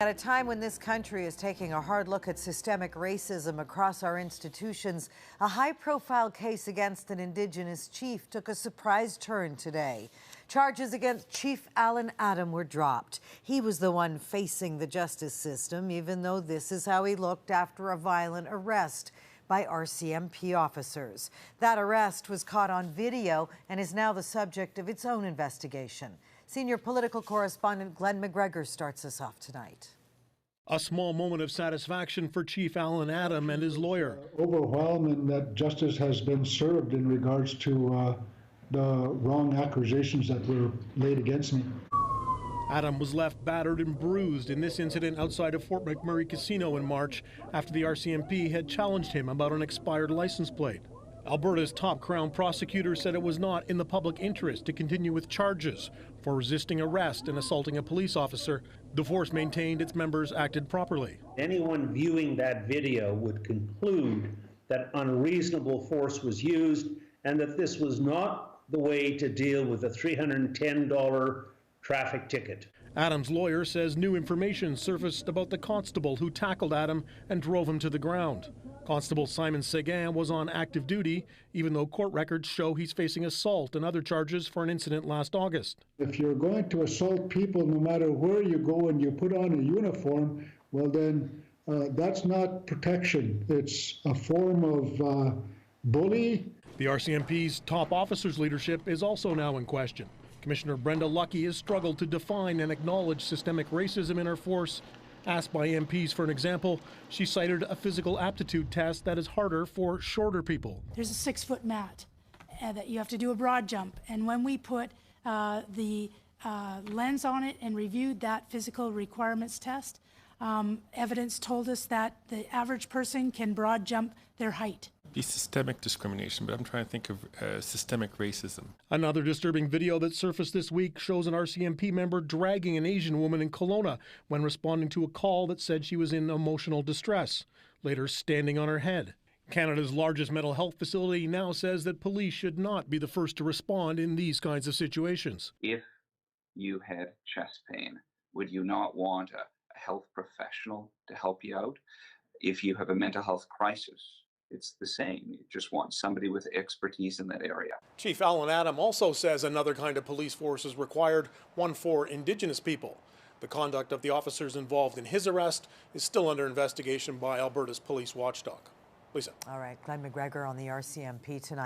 At a time when this country is taking a hard look at systemic racism across our institutions, a high-profile case against an Indigenous chief took a surprise turn today. Charges against Chief Allan Adam were dropped. He was the one facing the justice system, even though this is how he looked after a violent arrest by RCMP officers. That arrest was caught on video and is now the subject of its own investigation. Senior political correspondent Glen McGregor starts us off tonight. A small moment of satisfaction for Chief Allan Adam and his lawyer. Overwhelming that justice has been served in regards to the wrong accusations that were laid against me. Adam was left battered and bruised in this incident outside of Fort McMurray Casino in March after the RCMP had challenged him about an expired license plate. Alberta's top Crown prosecutor said it was not in the public interest to continue with charges for resisting arrest and assaulting a police officer. The force maintained its members acted properly. Anyone viewing that video would conclude that unreasonable force was used and that this was not the way to deal with a $310 traffic ticket. Adam's lawyer says new information surfaced about the constable who tackled Adam and drove him to the ground. Constable Simon Seguin was on active duty, even though court records show he's facing assault and other charges for an incident last August. If you're going to assault people, no matter where you go and you put on a uniform, well then that's not protection. It's a form of bully. The RCMP's top officers' leadership is also now in question. Commissioner Brenda Lucki has struggled to define and acknowledge systemic racism in her force. Asked by MPs for an example, she cited a physical aptitude test that is harder for shorter people. There's a 6-foot mat that you have to do a broad jump. And when we put the lens on it and reviewed that physical requirements test, evidence told us that the average person can broad jump their height. Be systemic discrimination, but I'm trying to think of systemic racism. Another disturbing video that surfaced this week shows an RCMP member dragging an Asian woman in Kelowna when responding to a call that said she was in emotional distress, later standing on her head. Canada's largest mental health facility now says that police should not be the first to respond in these kinds of situations. If you had chest pain, would you not want a health professional to help you out? If you have a mental health crisis, it's the same. You just want somebody with expertise in that area. Chief Allan Adam also says another kind of police force is required, one for Indigenous people. The conduct of the officers involved in his arrest is still under investigation by Alberta's police watchdog. Lisa. All right, Glen McGregor on the RCMP tonight.